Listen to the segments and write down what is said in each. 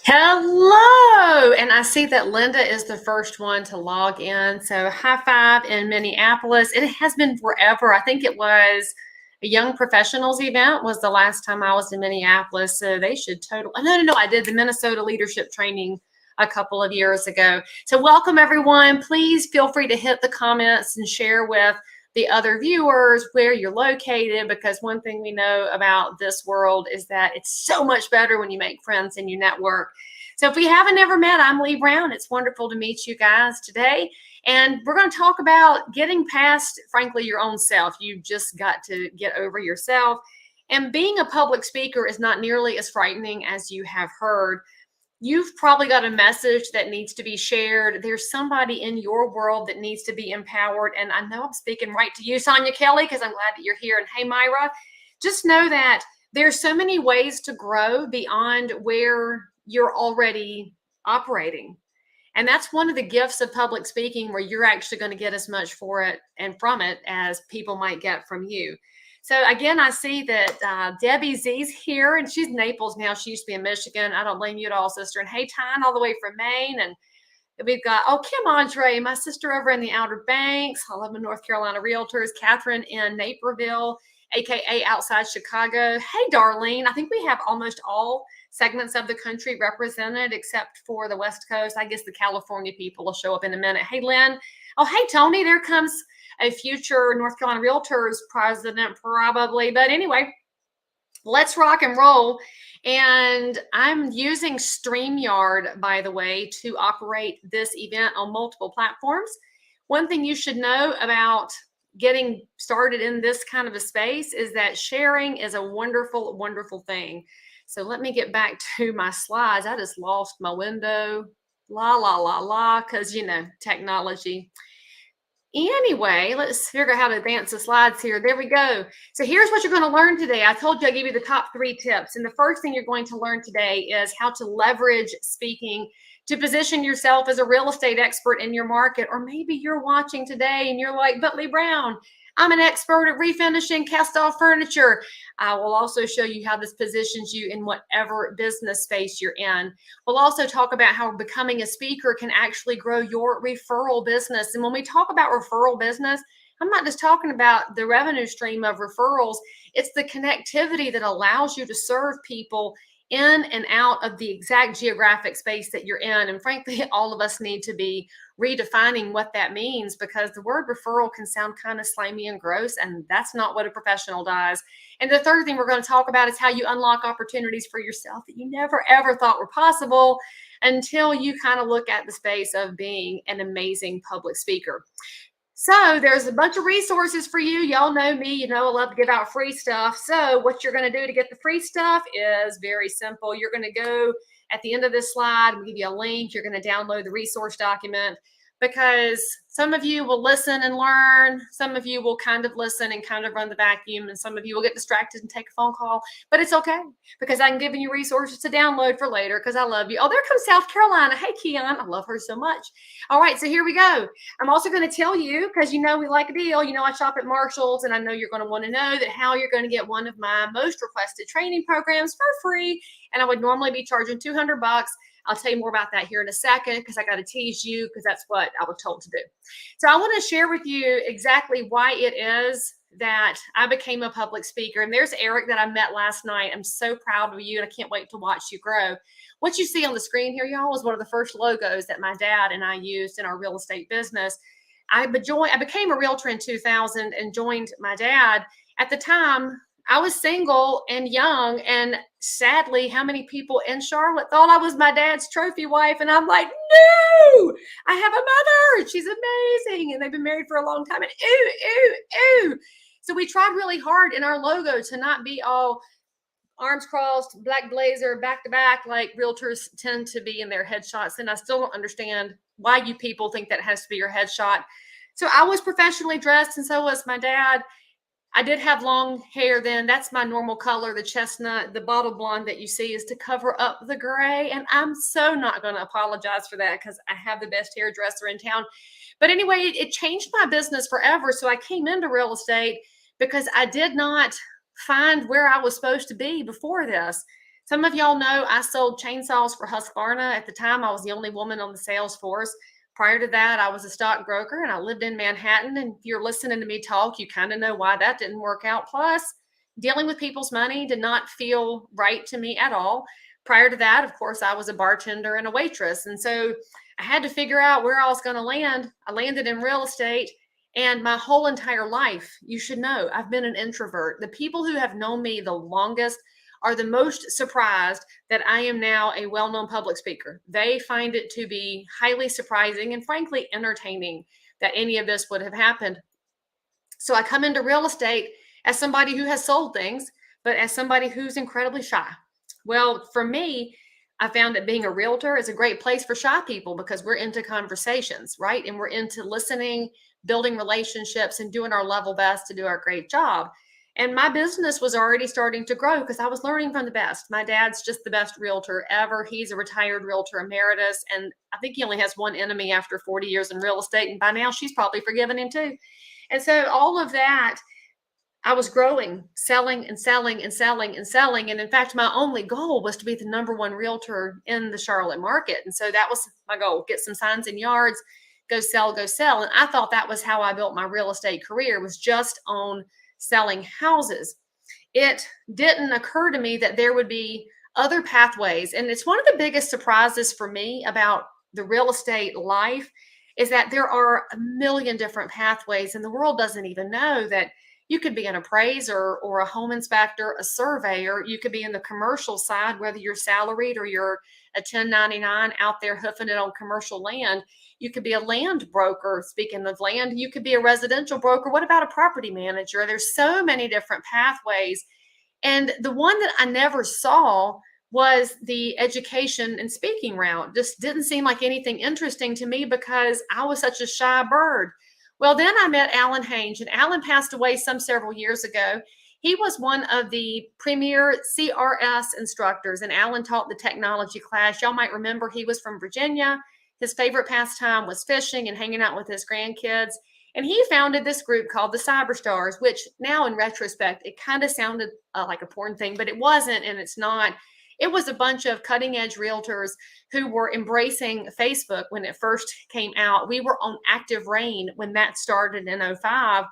Hello. And I see that Linda is the first one to log in. So high five in Minneapolis. It has been forever. I think it was a young professionals event was the last time I was in Minneapolis. So they should totally, no. I did the Minnesota leadership training a couple of years ago. So welcome everyone. Please feel free to hit the comments and share with the other viewers where you're located, because one thing we know about this world is that it's so much better when you make friends and you network. So if we haven't ever met, I'm Leigh Brown. It's wonderful to meet you guys today. And we're going to talk about getting past, frankly, your own self. You've just got to get over yourself. And being a public speaker is not nearly as frightening as you have heard. You've probably got a message that needs to be shared. There's somebody in your world that needs to be empowered. And I know I'm speaking right to you, Sonia Kelly, because I'm glad that you're here. And hey, Myra, just know that there's so many ways to grow beyond where you're already operating. And that's one of the gifts of public speaking, where you're actually going to get as much for it and from it as people might get from you. So again, I see that Debbie Z's here, and she's in Naples now. She used to be in Michigan. I don't blame you at all, sister. And hey, Tyne, all the way from Maine. And we've got, Kim Andre, my sister over in the Outer Banks. I love the North Carolina Realtors. Catherine in Naperville, aka outside Chicago. Hey, Darlene. I think we have almost all segments of the country represented except for the West Coast. I guess the California people will show up in a minute. Hey, Lynn. Oh, hey, Tony. There comes a future North Carolina Realtors president, probably. But anyway, let's rock and roll. And I'm using StreamYard, by the way, to operate this event on multiple platforms. One thing you should know about getting started in this kind of a space is that sharing is a wonderful, wonderful thing. So let me get back to my slides. I just lost my window. Because, technology. Anyway, let's figure out how to advance the slides here. There we go. So here's what you're going to learn today. I told you I'd give you the top 3 tips. And the first thing you're going to learn today is how to leverage speaking to position yourself as a real estate expert in your market. Or maybe you're watching today and you're like, but Leigh Brown, I'm an expert at refinishing cast-off furniture. I will also show you how this positions you in whatever business space you're in. We'll also talk about how becoming a speaker can actually grow your referral business. And when we talk about referral business, I'm not just talking about the revenue stream of referrals. It's the connectivity that allows you to serve people in and out of the exact geographic space that you're in. And frankly, all of us need to be redefining what that means, because the word referral can sound kind of slimy and gross, and that's not what a professional does. And the third thing we're going to talk about is how you unlock opportunities for yourself that you never ever thought were possible until you kind of look at the space of being an amazing public speaker. So there's a bunch of resources for you. Y'all know me, I love to give out free stuff. So what you're going to do to get the free stuff is very simple. You're going to go at the end of this slide, we'll give you a link. You're going to download the resource document, because some of you will listen and learn. Some of you will kind of listen and kind of run the vacuum. And some of you will get distracted and take a phone call. But it's okay, because I'm giving you resources to download for later, because I love you. Oh, there comes South Carolina. Hey, Keon. I love her so much. All right, so here we go. I'm also going to tell you, because we like a deal. I shop at Marshall's, and I know you're going to want to know that how you're going to get one of my most requested training programs for free. And I would normally be charging $200. I'll tell you more about that here in a second, because I got to tease you, because that's what I was told to do. So I want to share with you exactly why it is that I became a public speaker. And there's Eric that I met last night. I'm so proud of you, and I can't wait to watch you grow. What you see on the screen here, y'all, is one of the first logos that my dad and I used in our real estate business. I became a realtor in 2000 and joined my dad. At the time, I was single and young, and sadly, how many people in Charlotte thought I was my dad's trophy wife? And I'm like, no, I have a mother. She's amazing. And they've been married for a long time. And ooh. So we tried really hard in our logo to not be all arms crossed, black blazer, back to back, like realtors tend to be in their headshots. And I still don't understand why you people think that has to be your headshot. So I was professionally dressed, and so was my dad. I did have long hair then. That's my normal color, the chestnut. The bottle blonde that you see is to cover up the gray. And I'm so not going to apologize for that, because I have the best hairdresser in town. But anyway, it changed my business forever. So I came into real estate because I did not find where I was supposed to be before this. Some of y'all know I sold chainsaws for Husqvarna. At the time, I was the only woman on the sales force. Prior to that, I was a stockbroker and I lived in Manhattan. And if you're listening to me talk, you kind of know why that didn't work out. Plus, dealing with people's money did not feel right to me at all. Prior to that, of course, I was a bartender and a waitress. And so I had to figure out where I was going to land. I landed in real estate. And my whole entire life, you should know, I've been an introvert. The people who have known me the longest are the most surprised that I am now a well known public speaker. They find it to be highly surprising and frankly entertaining that any of this would have happened. So I come into real estate as somebody who has sold things, but as somebody who's incredibly shy. Well, for me, I found that being a realtor is a great place for shy people because we're into conversations, right? And we're into listening, building relationships, and doing our level best to do our great job. And my business was already starting to grow because I was learning from the best. My dad's just the best realtor ever. He's a retired realtor emeritus. And I think he only has one enemy after 40 years in real estate. And by now, she's probably forgiven him too. And so all of that, I was growing, selling and selling and selling and selling. And in fact, my only goal was to be the number one realtor in the Charlotte market. And so that was my goal, get some signs and yards, go sell, go sell. And I thought that was how I built my real estate career, was just on selling houses. It didn't occur to me that there would be other pathways. And it's one of the biggest surprises for me about the real estate life is that there are a million different pathways, and the world doesn't even know that you could be an appraiser or a home inspector, a surveyor. You could be in the commercial side, whether you're salaried or you're a 1099 out there hoofing it on commercial land. You could be a land broker. Speaking of land, you could be a residential broker. What about a property manager? There's so many different pathways. And the one that I never saw was the education and speaking route. Just didn't seem like anything interesting to me because I was such a shy bird. Well, then I met Alan Hange, and Alan passed away some several years ago. He was one of the premier CRS instructors, and Alan taught the technology class. Y'all might remember he was from Virginia. His favorite pastime was fishing and hanging out with his grandkids. And he founded this group called the Cyberstars, which now in retrospect, it kind of sounded like a porn thing, but it wasn't, and it's not. It was a bunch of cutting edge realtors who were embracing Facebook when it first came out. We were on active reign when that started in 05.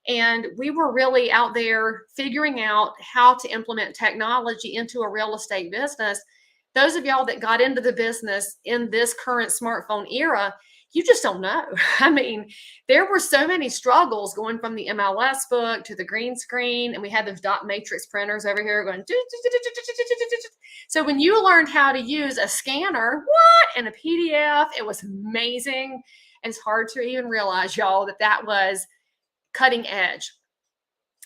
And we were really out there figuring out how to implement technology into a real estate business. Those of y'all that got into the business in this current smartphone era, you just don't know. I mean, there were so many struggles going from the MLS book to the green screen, and we had those dot matrix printers over here going. So when you learned how to use a scanner, and a PDF, it was amazing. And it's hard to even realize, y'all, that was cutting edge.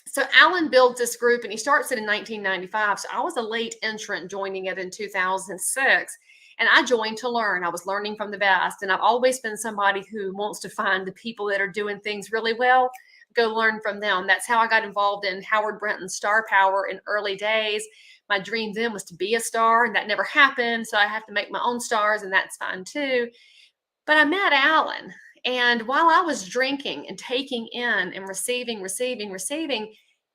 So Alan builds this group, and he starts it in 1995. So I was a late entrant joining it in 2006. And I joined to learn. I was learning from the best. And I've always been somebody who wants to find the people that are doing things really well, go learn from them. That's how I got involved in Howard Brenton's Star Power in early days. My dream then was to be a star, and that never happened. So I have to make my own stars, and that's fine too. But I met Alan. And while I was drinking and taking in and receiving,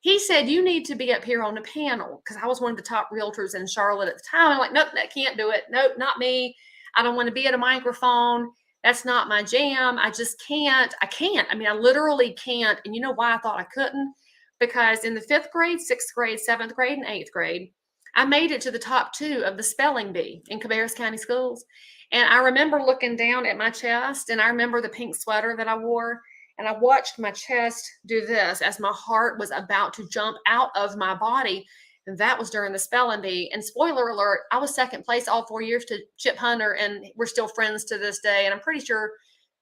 he said, you need to be up here on the panel, because I was one of the top realtors in Charlotte at the time. I'm like, nope, that can't do it. Nope, not me. I don't want to be at a microphone. That's not my jam. I just can't. I can't. I mean, I literally can't. And you know why I thought I couldn't? Because in the 5th grade, 6th grade, 7th grade, and 8th grade, I made it to the top 2 of the spelling bee in Cabarrus County schools. And I remember looking down at my chest, and I remember the pink sweater that I wore. And I watched my chest do this as my heart was about to jump out of my body. And that was during the spelling bee. And spoiler alert, I was 2nd place all 4 years to Chip Hunter, and we're still friends to this day. And I'm pretty sure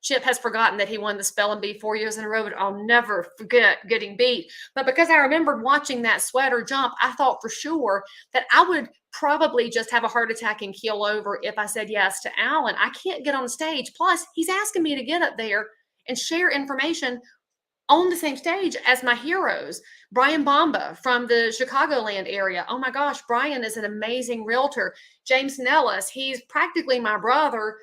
Chip has forgotten that he won the spelling bee 4 years in a row, but I'll never forget getting beat. But because I remembered watching that sweater jump, I thought for sure that I would probably just have a heart attack and keel over if I said yes to Alan. I can't get on the stage. Plus, he's asking me to get up there and share information on the same stage as my heroes. Brian Bomba from the Chicagoland area. Oh my gosh, Brian is an amazing realtor. James Nellis, he's practically my brother,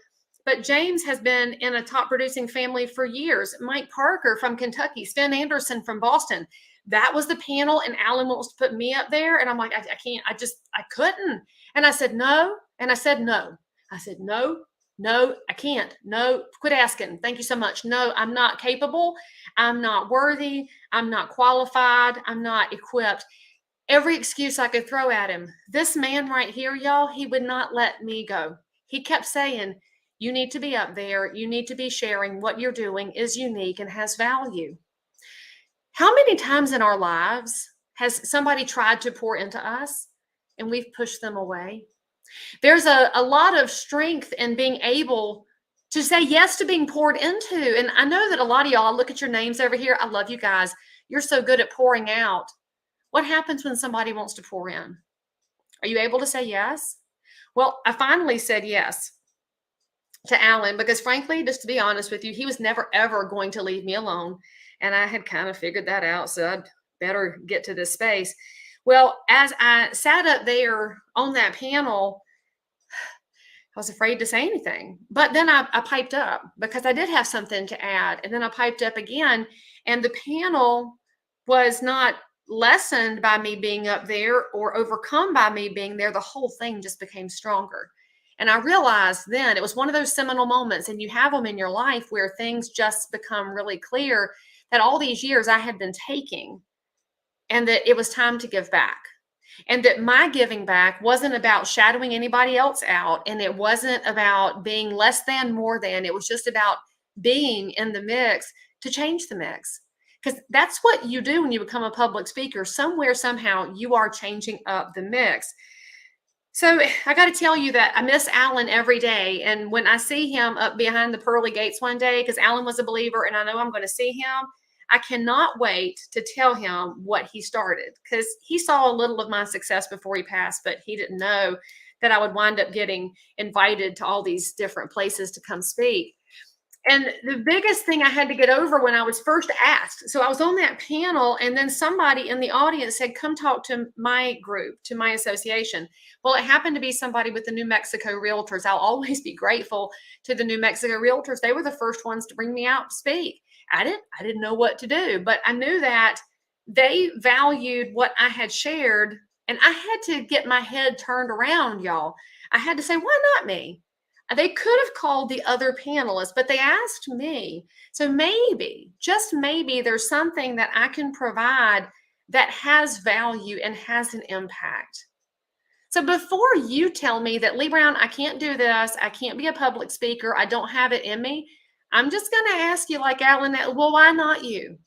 but James has been in a top producing family for years. Mike Parker from Kentucky, Sven Anderson from Boston. That was the panel, and Alan wants to put me up there. And I'm like, I can't, I couldn't. And I said, no. And I said, no. I said, no, no, I can't. No, quit asking. Thank you so much. No, I'm not capable. I'm not worthy. I'm not qualified. I'm not equipped. Every excuse I could throw at him. This man right here, y'all, he would not let me go. He kept saying, you need to be up there. You need to be sharing. What you're doing is unique and has value. How many times in our lives has somebody tried to pour into us and we've pushed them away? There's a lot of strength in being able to say yes to being poured into. And I know that a lot of y'all, I look at your names over here. I love you guys. You're so good at pouring out. What happens when somebody wants to pour in? Are you able to say yes? Well, I finally said yes to Alan because, frankly, just to be honest with you, he was never, ever going to leave me alone. And I had kind of figured that out. So I'd better get to this space. Well, as I sat up there on that panel, I was afraid to say anything. But then I piped up because I did have something to add. And then I piped up again. And the panel was not lessened by me being up there or overcome by me being there. The whole thing just became stronger. And I realized then it was one of those seminal moments, and you have them in your life where things just become really clear that all these years I had been taking, and that it was time to give back. And that my giving back wasn't about shadowing anybody else out. And it wasn't about being less than, more than. It was just about being in the mix to change the mix. Because that's what you do when you become a public speaker. Somewhere, somehow, you are changing up the mix. So I got to tell you that I miss Alan every day. And when I see him up behind the pearly gates one day, because Alan was a believer and I know I'm going to see him, I cannot wait to tell him what he started, because he saw a little of my success before he passed, but he didn't know that I would wind up getting invited to all these different places to come speak. And the biggest thing I had to get over when I was first asked, so I was on that panel, and then somebody in the audience said, come talk to my group, to my association. Well, it happened to be somebody with the New Mexico Realtors. I'll always be grateful to the New Mexico Realtors. They were the first ones to bring me out to speak. I didn't know what to do, but I knew that they valued what I had shared, and I had to get my head turned around, y'all. I had to say, why not me? They could have called the other panelists, but they asked me. So maybe, just maybe, there's something that I can provide that has value and has an impact. So before you tell me that, Leigh Brown, I can't do this, I can't be a public speaker, I don't have it in me, I'm just going to ask you, like Alan, well, why not you?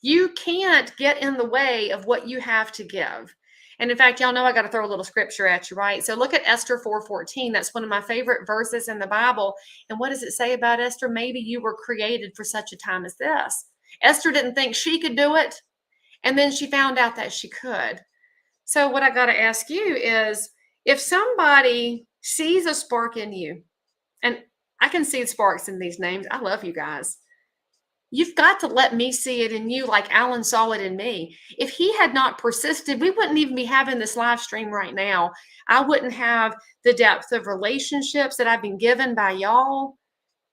You can't get in the way of what you have to give. And in fact, y'all know I got to throw a little scripture at you, right? So look at Esther 4:14. That's one of my favorite verses in the Bible. And what does it say about Esther? Maybe you were created for such a time as this. Esther didn't think she could do it, and then she found out that she could. So what I got to ask you is, if somebody sees a spark in you, and I can see sparks in these names. I love you guys. You've got to let me see it in you like Alan saw it in me. If he had not persisted, we wouldn't even be having this live stream right now. I wouldn't have the depth of relationships that I've been given by y'all,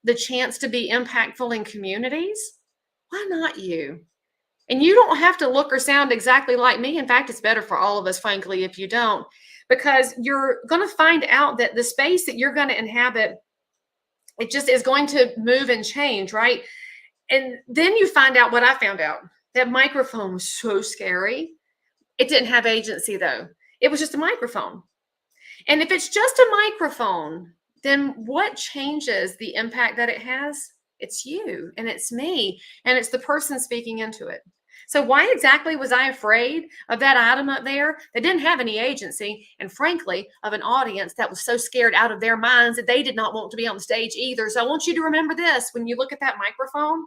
the chance to be impactful in communities. Why not you? And you don't have to look or sound exactly like me. In fact, it's better for all of us, frankly, if you don't, because you're going to find out that the space that you're going to inhabit, it just is going to move and change, right? And then you find out what I found out. That microphone was so scary. It didn't have agency, though. It was just a microphone. And if it's just a microphone, then what changes the impact that it has? It's you, and it's me, and it's the person speaking into it. So why exactly was I afraid of that item up there that didn't have any agency, and frankly, of an audience that was so scared out of their minds that they did not want to be on the stage either? So I want you to remember this. When you look at that microphone,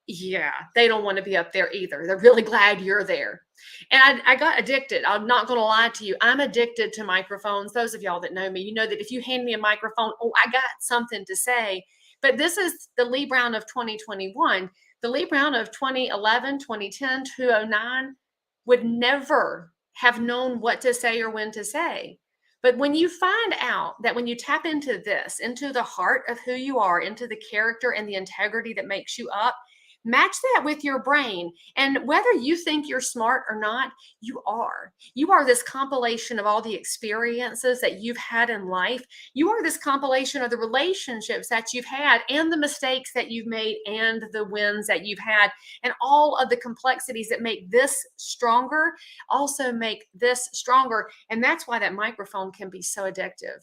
yeah, they don't want to be up there either. They're really glad you're there. And I got addicted. I'm not going to lie to you. I'm addicted to microphones. Those of y'all that know me, you know that if you hand me a microphone, oh, I got something to say. But this is the Leigh Brown of 2021. The Leigh Brown of 2011, 2010, 2009 would never have known what to say or when to say. But when you find out that when you tap into this, into the heart of who you are, into the character and the integrity that makes you up, Match that with your brain. And whether you think you're smart or not, you are. You are this compilation of all the experiences that you've had in life. You are this compilation of the relationships that you've had and the mistakes that you've made and the wins that you've had. And all of the complexities that make this stronger also make this stronger. And that's why that microphone can be so addictive.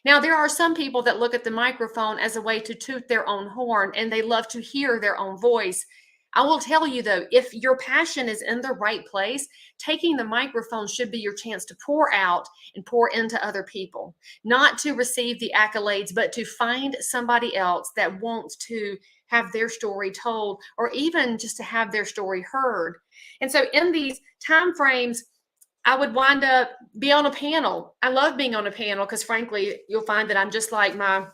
Now, there are some people that look at the microphone as a way to toot their own horn and they love to hear their own voice. I will tell you though, if your passion is in the right place, taking the microphone should be your chance to pour out and pour into other people, not to receive the accolades, but to find somebody else that wants to have their story told or even just to have their story heard. And so in these time frames, I would wind up be on a panel. I love being on a panel because frankly, you'll find that I'm just like my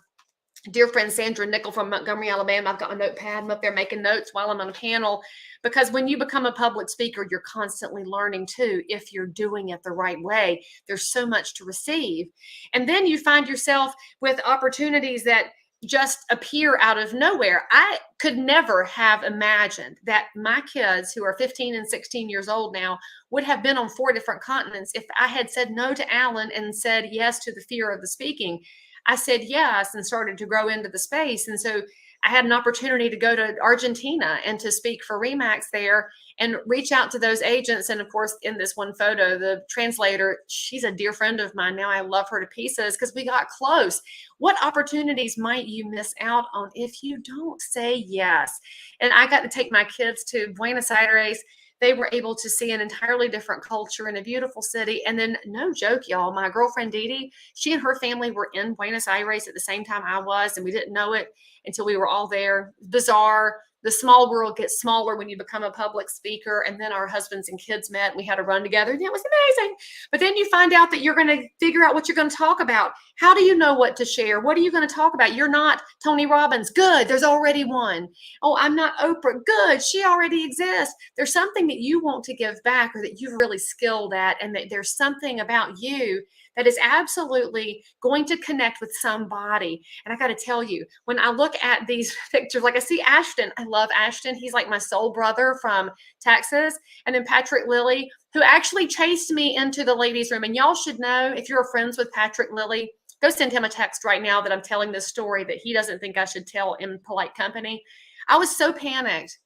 dear friend Sandra Nickel from Montgomery, Alabama. I've got a notepad. I'm up there making notes while I'm on a panel because when you become a public speaker, you're constantly learning too if you're doing it the right way. There's so much to receive. And then you find yourself with opportunities that just appear out of nowhere. I could never have imagined that my kids who are 15 and 16 years old now would have been on 4 different continents if I had said no to Alan and said yes to the fear of the speaking. I said yes and started to grow into the space. And so I had an opportunity to go to Argentina and to speak for Remax there and reach out to those agents. And of course, in this one photo, the translator, she's a dear friend of mine. Now I love her to pieces because we got close. What opportunities might you miss out on if you don't say yes? And I got to take my kids to Buenos Aires. They were able to see an entirely different culture in a beautiful city. And then, no joke, y'all, my girlfriend Dee Dee, she and her family were in Buenos Aires at the same time I was, and we didn't know it until we were all there. Bizarre. The small world gets smaller when you become a public speaker. And then our husbands and kids met. We had a run together. And it was amazing. But then you find out that you're going to figure out what you're going to talk about. How do you know what to share? What are you going to talk about? You're not Tony Robbins. Good. There's already one. Oh, I'm not Oprah. Good. She already exists. There's something that you want to give back or that you've really skilled at. And that there's something about you that is absolutely going to connect with somebody. And I got to tell you, when I look at these pictures, like I see Ashton, I love Ashton. He's like my soul brother from Texas. And then Patrick Lilly, who actually chased me into the ladies' room. And y'all should know, if you're friends with Patrick Lilly, go send him a text right now that I'm telling this story that he doesn't think I should tell in polite company. I was so panicked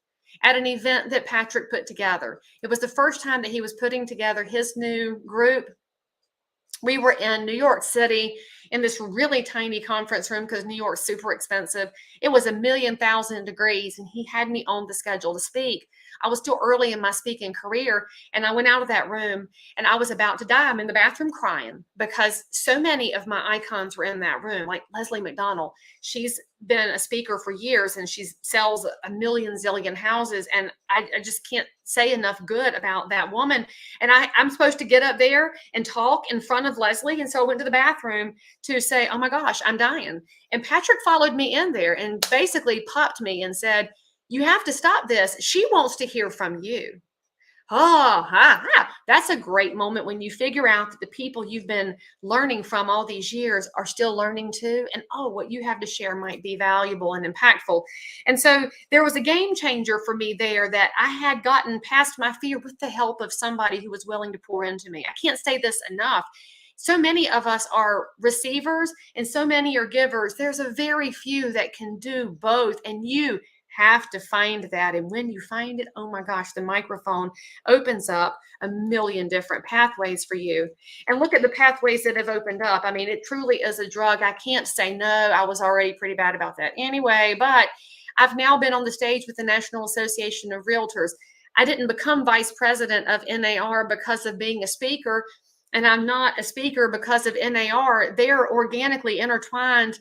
at an event that Patrick put together. It was the first time that he was putting together his new group. We were in New York City in this really tiny conference room because New York's super expensive. It was 1,000,000 degrees and he had me on the schedule to speak. I was still early in my speaking career and I went out of that room and I was about to die. I'm in the bathroom crying because so many of my icons were in that room, like Leslie McDonald. She's been a speaker for years and she sells a million zillion houses. And I just can't say enough good about that woman. And I'm supposed to get up there and talk in front of Leslie. And so I went to the bathroom to say, oh my gosh, I'm dying. And Patrick followed me in there and basically popped me and said, you have to stop this. She wants to hear from you. Oh, that's a great moment when you figure out that the people you've been learning from all these years are still learning too. And oh, what you have to share might be valuable and impactful. And so there was a game changer for me there that I had gotten past my fear with the help of somebody who was willing to pour into me. I can't say this enough. So many of us are receivers and so many are givers. There's a very few that can do both. And you have to find that. And when you find it, oh my gosh, the microphone opens up a million different pathways for you. And look at the pathways that have opened up. I mean, it truly is a drug. I can't say no. I was already pretty bad about that anyway, but I've now been on the stage with the National Association of Realtors. I didn't become vice president of NAR because of being a speaker, and I'm not a speaker because of NAR. They're organically intertwined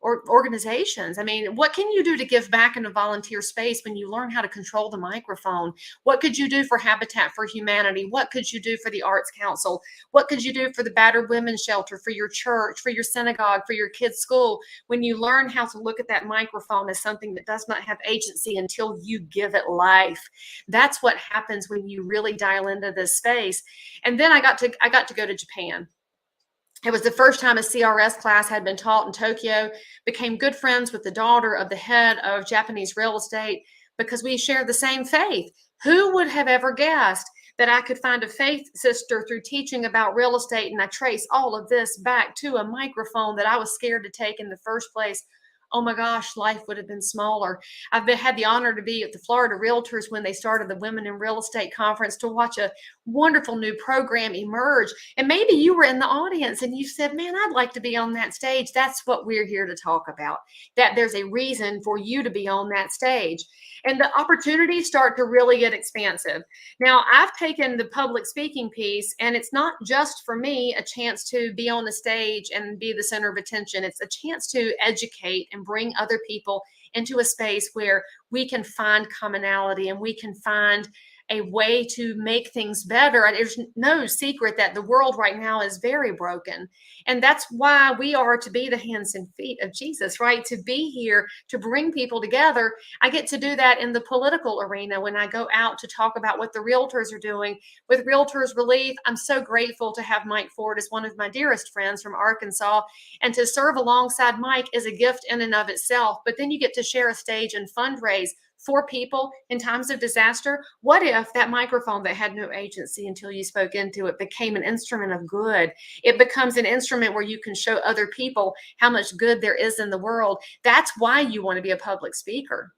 or organizations. I mean, what can you do to give back in a volunteer space when you learn how to control the microphone? What could you do for Habitat for Humanity? What could you do for the Arts Council? What could you do for the battered women's shelter, for your church, for your synagogue, for your kids' school? When you learn how to look at that microphone as something that does not have agency until you give it life. That's what happens when you really dial into this space. And then I got to go to Japan. It was the first time a CRS class had been taught in Tokyo, became good friends with the daughter of the head of Japanese real estate. because we share the same faith. Who would have ever guessed that I could find a faith sister through teaching about real estate? And I trace all of this back to a microphone that I was scared to take in the first place. Oh my gosh, life would have been smaller. Had the honor to be at the Florida Realtors when they started the Women in Real Estate Conference, to watch a wonderful new program emerge. And maybe you were in the audience and you said, man, I'd like to be on that stage. That's what we're here to talk about, that there's a reason for you to be on that stage. And the opportunities start to really get expansive. Now, I've taken the public speaking piece, and it's not just for me a chance to be on the stage and be the center of attention. It's a chance to educate and bring other people into a space where we can find commonality and we can find a way to make things better. There's no secret that the world right now is very broken. And that's why we are to be the hands and feet of Jesus, right? To be here, to bring people together. I get to do that in the political arena when I go out to talk about what the realtors are doing with Realtors Relief. I'm so grateful to have Mike Ford as one of my dearest friends from Arkansas, and to serve alongside Mike is a gift in and of itself. But then you get to share a stage and fundraise for people in times of disaster. What if that microphone that had no agency until you spoke into it became an instrument of good? It becomes an instrument where you can show other people how much good there is in the world. That's why you want to be a public speaker.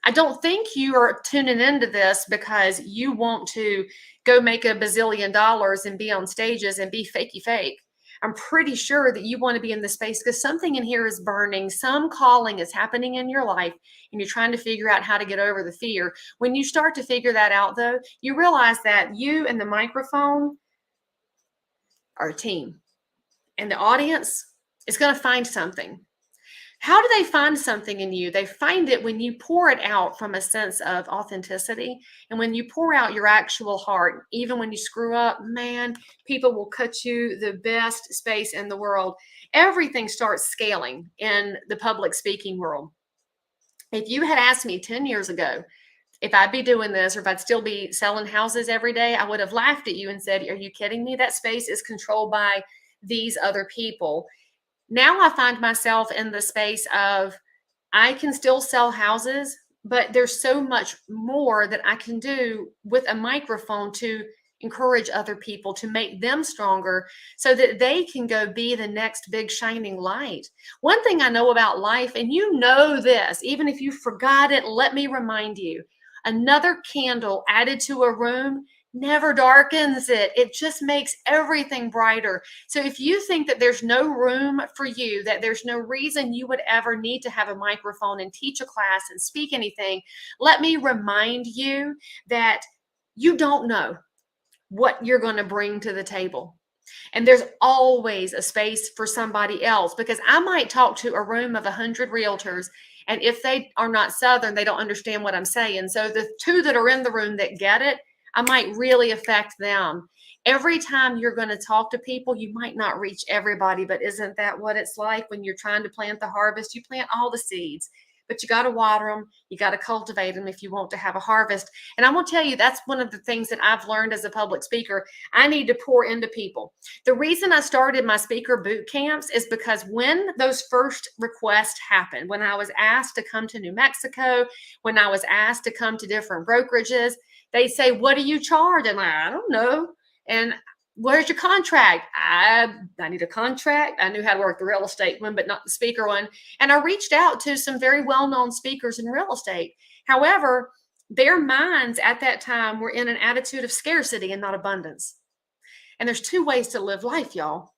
I don't think you are tuning into this because you want to go make a bazillion dollars and be on stages and be fakey fake. I'm pretty sure that you want to be in the space because something in here is burning. Some calling is happening in your life, and you're trying to figure out how to get over the fear. When you start to figure that out, though, you realize that you and the microphone are a team, and the audience is going to find something. How do they find something in you? They find it when you pour it out from a sense of authenticity. And when you pour out your actual heart, even when you screw up, man, people will cut you the best space in the world. Everything starts scaling in the public speaking world. If you had asked me 10 years ago if I'd be doing this or if I'd still be selling houses every day, I would have laughed at you and said, are you kidding me? That space is controlled by these other people. Now I find myself in the space of I can still sell houses, but there's so much more that I can do with a microphone to encourage other people, to make them stronger so that they can go be the next big shining light. One thing I know about life, and you know this, even if you forgot it, let me remind you, another candle added to a room never darkens it. It just makes everything brighter. So if you think that there's no room for you, that there's no reason you would ever need to have a microphone and teach a class and speak anything, let me remind you that you don't know what you're going to bring to the table. And there's always a space for somebody else, because I might talk to a room of 100 realtors, and if they are not Southern, they don't understand what I'm saying. So the two that are in the room that get it, I might really affect them. Every time you're going to talk to people, you might not reach everybody, but isn't that what it's like when you're trying to plant the harvest? You plant all the seeds, but you got to water them. You got to cultivate them if you want to have a harvest. And I will tell you, that's one of the things that I've learned as a public speaker. I need to pour into people. The reason I started my speaker boot camps is because when those first requests happened, when I was asked to come to New Mexico, when I was asked to come to different brokerages, they say, what do you charge? And I don't know. And where's your contract? I need a contract. I knew how to work the real estate one, but not the speaker one. And I reached out to some very well-known speakers in real estate. However, their minds at that time were in an attitude of scarcity and not abundance. And there's two ways to live life, y'all.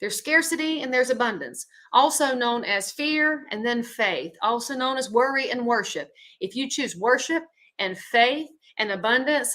There's scarcity and there's abundance, also known as fear and then faith, also known as worry and worship. If you choose worship and faith and abundance,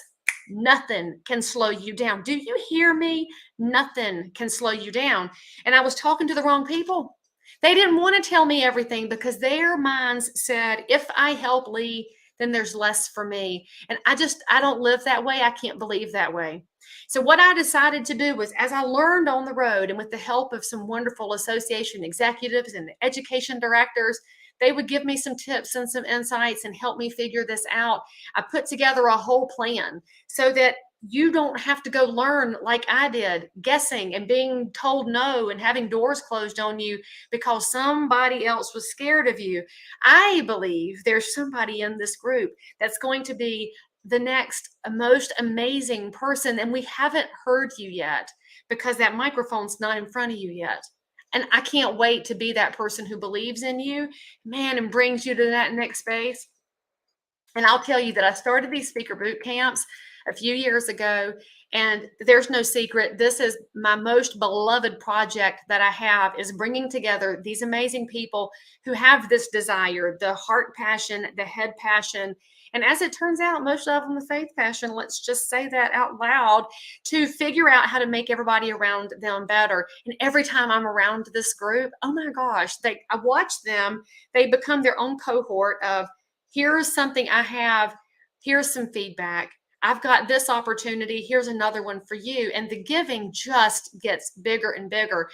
nothing can slow you down. Do you hear me? Nothing can slow you down. And I was talking to the wrong people. They didn't want to tell me everything because their minds said, if I help Leigh, then there's less for me. And I don't live that way. I can't believe that way. So what I decided to do was, as I learned on the road and with the help of some wonderful association executives and education directors, they would give me some tips and some insights and help me figure this out. I put together a whole plan so that you don't have to go learn like I did, guessing and being told no and having doors closed on you because somebody else was scared of you. I believe there's somebody in this group that's going to be the next most amazing person, and we haven't heard you yet because that microphone's not in front of you yet. And I can't wait to be that person who believes in you, man, and brings you to that next space. And I'll tell you that I started these speaker boot camps a few years ago, and there's no secret. This is my most beloved project that I have, is bringing together these amazing people who have this desire, the heart passion, the head passion. And as it turns out, most of them the faith passion, let's just say that out loud, to figure out how to make everybody around them better. And every time I'm around this group, oh my gosh, I watch them, they become their own cohort of, here's something I have, here's some feedback, I've got this opportunity, here's another one for you. And the giving just gets bigger and bigger.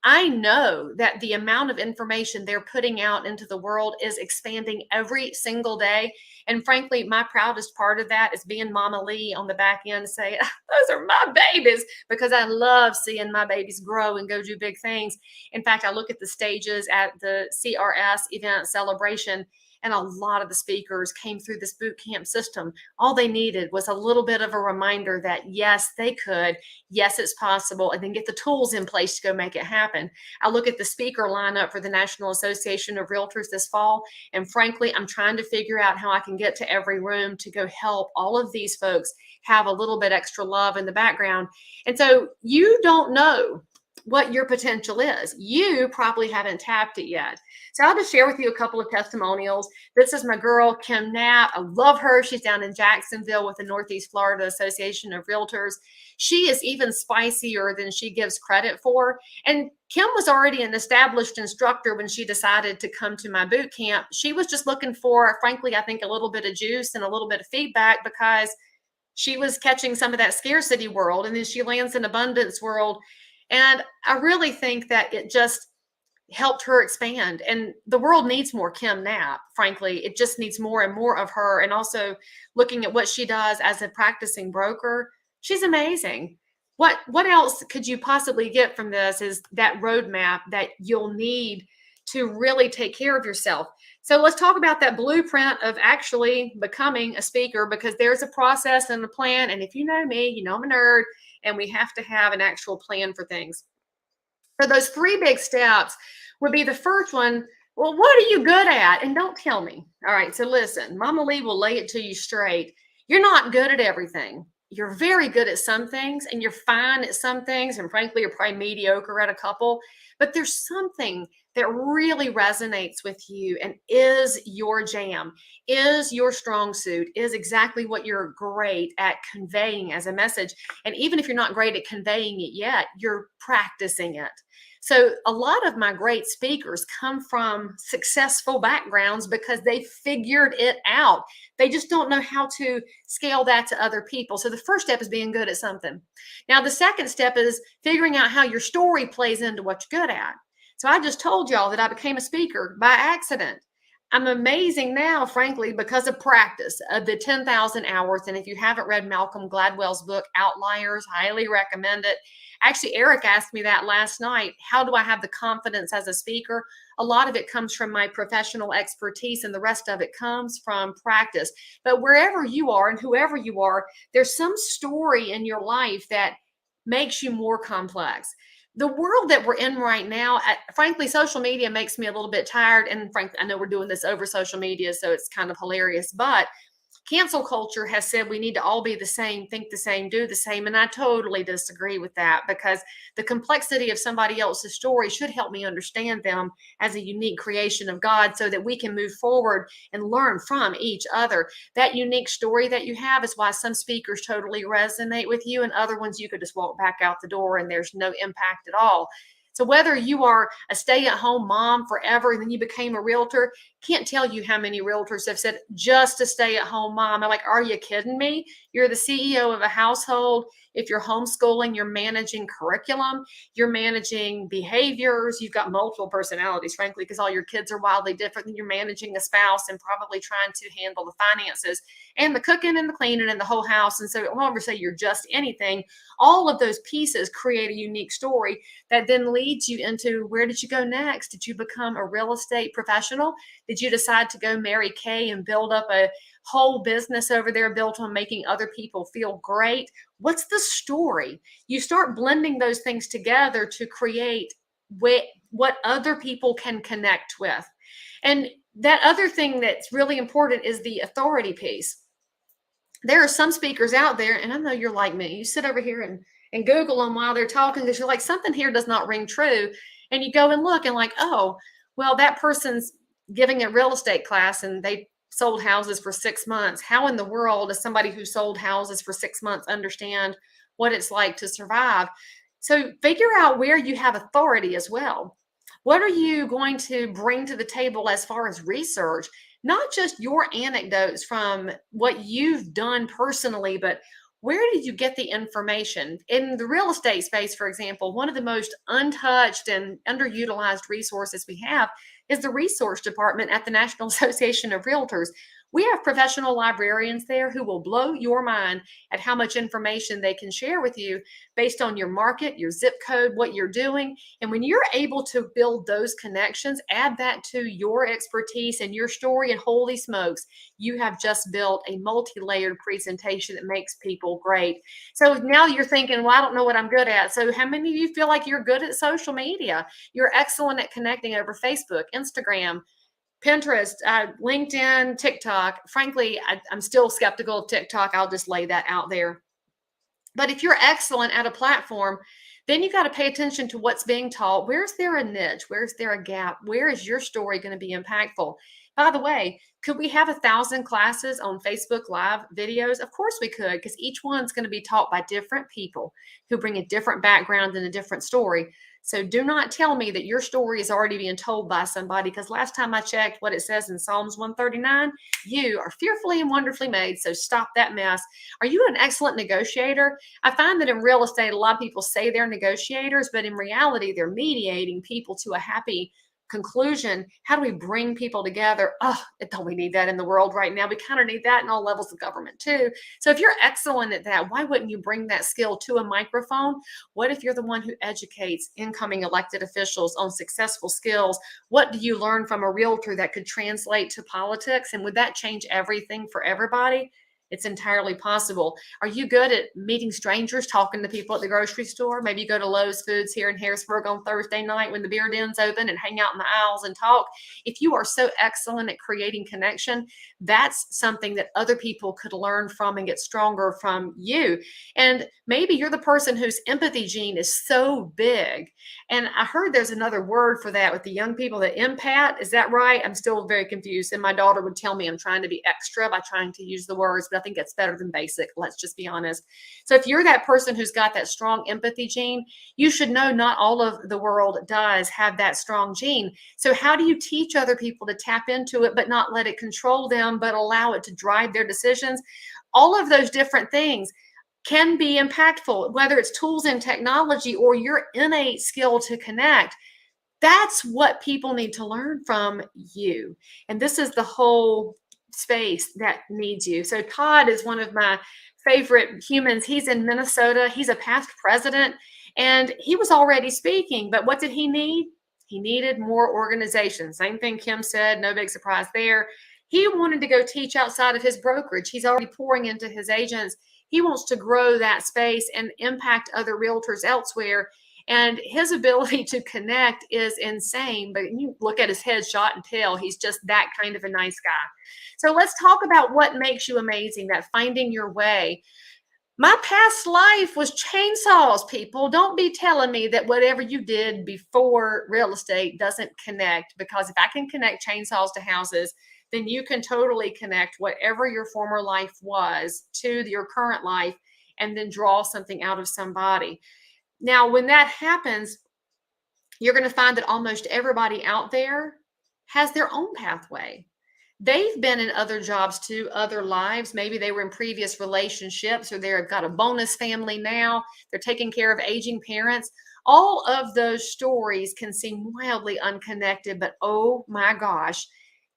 I know that the amount of information they're putting out into the world is expanding every single day. And frankly, my proudest part of that is being Mama Leigh on the back end saying, those are my babies, because I love seeing my babies grow and go do big things. In fact, I look at the stages at the CRS event celebration, and a lot of the speakers came through this boot camp system. All they needed was a little bit of a reminder that yes, they could, yes, it's possible, and then get the tools in place to go make it happen. I look at the speaker lineup for the National Association of Realtors this fall, and frankly, I'm trying to figure out how I can get to every room to go help all of these folks have a little bit extra love in the background. And so you don't know what your potential is. You probably haven't tapped it yet. So I'll just share with you a couple of testimonials. This is my girl, Kim Knapp. I love her. She's down in Jacksonville with the Northeast Florida Association of Realtors. She is even spicier than she gives credit for. And Kim was already an established instructor when she decided to come to my boot camp. She was just looking for, frankly, I think a little bit of juice and a little bit of feedback, because she was catching some of that scarcity world, and then she lands in abundance world. And I really think that it just helped her expand. And the world needs more Kim Knapp, frankly. It just needs more and more of her. And also looking at what she does as a practicing broker, she's amazing. What else could you possibly get from this is that roadmap that you'll need to really take care of yourself. So let's talk about that blueprint of actually becoming a speaker, because there's a process and a plan. And if you know me, you know I'm a nerd, and we have to have an actual plan for things. So those 3 big steps would be the first one. Well, what are you good at? And don't tell me. All right. So listen, Mama Leigh will lay it to you straight. You're not good at everything. You're very good at some things, and you're fine at some things. And frankly, you're probably mediocre at a couple, but there's something that really resonates with you and is your jam, is your strong suit, is exactly what you're great at conveying as a message. And even if you're not great at conveying it yet, you're practicing it. So a lot of my great speakers come from successful backgrounds because they figured it out. They just don't know how to scale that to other people. So the first step is being good at something. Now, the second step is figuring out how your story plays into what you're good at. So I just told y'all that I became a speaker by accident. I'm amazing now, frankly, because of practice, of the 10,000 hours. And if you haven't read Malcolm Gladwell's book, Outliers, highly recommend it. Actually, Eric asked me that last night. How do I have the confidence as a speaker? A lot of it comes from my professional expertise, and the rest of it comes from practice. But wherever you are and whoever you are, there's some story in your life that makes you more complex. The world that we're in right now, frankly, social media makes me a little bit tired. And frankly, I know we're doing this over social media, so it's kind of hilarious. But cancel culture has said we need to all be the same, think the same, do the same. And I totally disagree with that, because the complexity of somebody else's story should help me understand them as a unique creation of God, so that we can move forward and learn from each other. That unique story that you have is why some speakers totally resonate with you, and other ones you could just walk back out the door and there's no impact at all. So whether you are a stay-at-home mom forever and then you became a realtor, Can't tell you how many realtors have said, just a stay-at-home mom. I'm like, are you kidding me? You're the CEO of a household. If you're homeschooling, you're managing curriculum, you're managing behaviors, you've got multiple personalities, frankly, because all your kids are wildly different. And you're managing a spouse and probably trying to handle the finances and the cooking and the cleaning and the whole house. And so I won't ever say you're just anything. All of those pieces create a unique story that then leads you into, where did you go next? Did you become a real estate professional? Did you decide to go marry Kay and build up a whole business over there built on making other people feel great? What's the story? You start blending those things together to create what other people can connect with. And that other thing that's really important is the authority piece. There are some speakers out there, and I know you're like me. You sit over here and Google them while they're talking because you're like, something here does not ring true. And you go and look and like, oh, well, that person's giving a real estate class and they sold houses for 6 months. How in the world does somebody who sold houses for 6 months understand what it's like to survive? So figure out where you have authority as well. What are you going to bring to the table as far as research? Not just your anecdotes from what you've done personally, but where did you get the information? In the real estate space, for example, one of the most untouched and underutilized resources we have is the resource department at the National Association of Realtors. We have professional librarians there who will blow your mind at how much information they can share with you based on your market, your zip code, what you're doing. And when you're able to build those connections, add that to your expertise and your story, and holy smokes, you have just built a multi-layered presentation that makes people great. So now you're thinking, well, I don't know what I'm good at. So how many of you feel like you're good at social media? You're excellent at connecting over Facebook, Instagram, Pinterest, LinkedIn, TikTok. Frankly, I'm still skeptical of TikTok. I'll just lay that out there. But if you're excellent at a platform, then you got to pay attention to what's being taught. Where's there a niche? Where's there a gap? Where is your story going to be impactful? By the way, could we have 1,000 classes on Facebook Live videos? Of course we could, because each one's going to be taught by different people who bring a different background and a different story. So do not tell me that your story is already being told by somebody, because last time I checked what it says in Psalms 139, you are fearfully and wonderfully made. So stop that mess. Are you an excellent negotiator? I find that in real estate, a lot of people say they're negotiators, but in reality, they're mediating people to a happy conclusion. How do we bring people together? Oh, don't we need that in the world right now? We kind of need that in all levels of government too. So if you're excellent at that, why wouldn't you bring that skill to a microphone? What if you're the one who educates incoming elected officials on successful skills? What do you learn from a realtor that could translate to politics? And would that change everything for everybody? It's entirely possible. Are you good at meeting strangers, talking to people at the grocery store? Maybe you go to Lowe's Foods here in Harrisburg on Thursday night when the beer den's open and hang out in the aisles and talk. If you are so excellent at creating connection, that's something that other people could learn from and get stronger from you. And maybe you're the person whose empathy gene is so big. And I heard there's another word for that with the young people, the empath. Is that right? I'm still very confused. And my daughter would tell me I'm trying to be extra by trying to use the words, but I think it's better than basic. Let's just be honest. So if you're that person who's got that strong empathy gene, you should know not all of the world does have that strong gene. So how do you teach other people to tap into it, but not let it control them, but allow it to drive their decisions? All of those different things can be impactful, whether it's tools and technology or your innate skill to connect. That's what people need to learn from you. And this is the whole space that needs you. So Todd is one of my favorite humans. He's in Minnesota. He's a past president, and he was already speaking. But what did he need? He needed more organization. Same thing Kim said, no big surprise there. He wanted to go teach outside of his brokerage. He's already pouring into his agents. He wants to grow that space and impact other realtors elsewhere. And his ability to connect is insane. But you look at his headshot and tell he's just that kind of a nice guy. So let's talk about what makes you amazing, that finding your way. My past life was chainsaws, people. Don't be telling me that whatever you did before real estate doesn't connect, because if I can connect chainsaws to houses, then you can totally connect whatever your former life was to your current life and then draw something out of somebody. Now, when that happens, you're going to find that almost everybody out there has their own pathway. They've been in other jobs too, other lives. Maybe they were in previous relationships, or they've got a bonus family now. They're taking care of aging parents. All of those stories can seem wildly unconnected, but oh my gosh,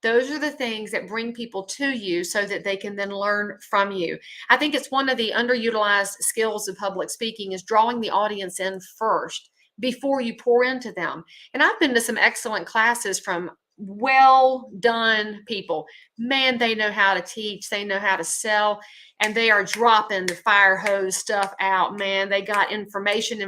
those are the things that bring people to you so that they can then learn from you. I think it's one of the underutilized skills of public speaking is drawing the audience in first before you pour into them. And I've been to some excellent classes from well done people. Man, they know how to teach, they know how to sell, and they are dropping the fire hose stuff out. Man, they got information.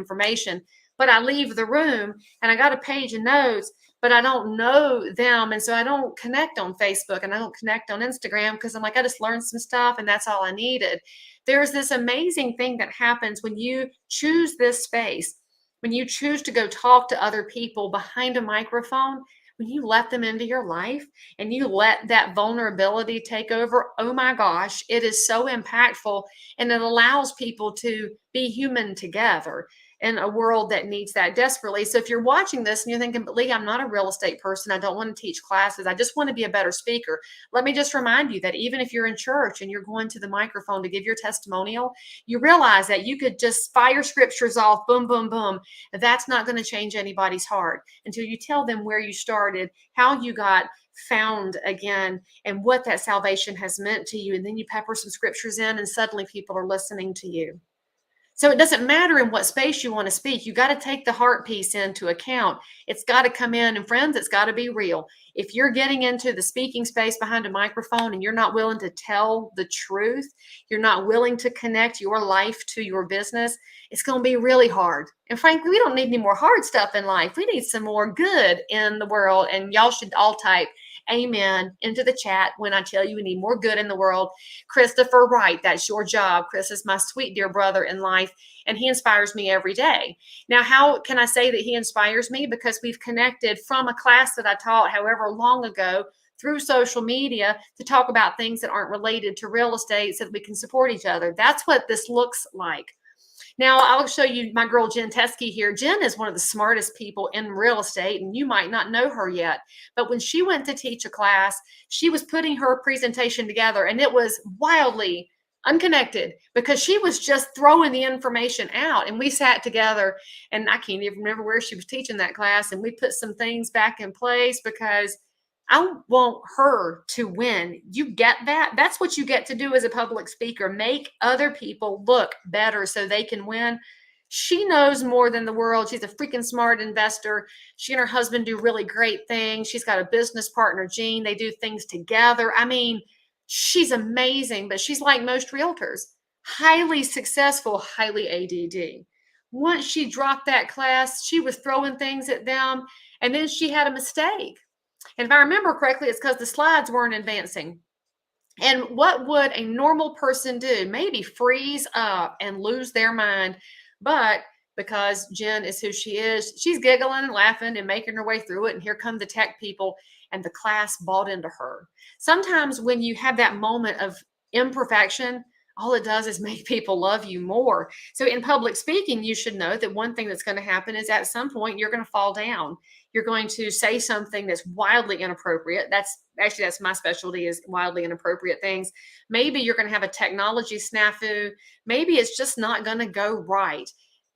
But I leave the room and I got a page of notes, but I don't know them. And so I don't connect on Facebook and I don't connect on Instagram because I'm like, I just learned some stuff and that's all I needed. There's this amazing thing that happens when you choose this space, when you choose to go talk to other people behind a microphone, when you let them into your life and you let that vulnerability take over, oh my gosh, it is so impactful and it allows people to be human together in a world that needs that desperately. So if you're watching this and you're thinking, but Leigh, I'm not a real estate person. I don't want to teach classes. I just want to be a better speaker. Let me just remind you that even if you're in church and you're going to the microphone to give your testimonial, you realize that you could just fire scriptures off, boom, boom, boom. That's not going to change anybody's heart until you tell them where you started, how you got found again, and what that salvation has meant to you. And then you pepper some scriptures in and suddenly people are listening to you. So it doesn't matter in what space you want to speak. You got to take the heart piece into account. It's got to come in. And friends, it's got to be real. If you're getting into the speaking space behind a microphone and you're not willing to tell the truth, you're not willing to connect your life to your business, it's going to be really hard. And frankly, we don't need any more hard stuff in life. We need some more good in the world. And y'all should all type amen into the chat when I tell you we need more good in the world. Christopher Wright, that's your job. Chris is my sweet dear brother in life, and he inspires me every day. Now, how can I say that he inspires me? Because we've connected from a class that I taught however long ago through social media to talk about things that aren't related to real estate so that we can support each other. That's what this looks like. Now, I'll show you my girl, Jen Teskey here. Jen is one of the smartest people in real estate, and you might not know her yet. But when she went to teach a class, she was putting her presentation together, and it was wildly unconnected because she was just throwing the information out. And we sat together, and I can't even remember where she was teaching that class, and we put some things back in place because I want her to win. You get that? That's what you get to do as a public speaker. Make other people look better so they can win. She knows more than the world. She's a freaking smart investor. She and her husband do really great things. She's got a business partner, Jean. They do things together. I mean, she's amazing, but she's like most realtors, highly successful, highly ADD. Once she dropped that class, she was throwing things at them, and then she had a mistake. And if I remember correctly, it's because the slides weren't advancing. And what would a normal person do? Maybe freeze up and lose their mind. But because Jen is who she is, she's giggling and laughing and making her way through it. And here come the tech people, and the class bought into her. Sometimes when you have that moment of imperfection, all it does is make people love you more. So in public speaking, you should know that one thing that's going to happen is at some point you're going to fall down. You're going to say something that's wildly inappropriate. That's my specialty, is wildly inappropriate things. Maybe you're going to have a technology snafu. Maybe it's just not going to go right.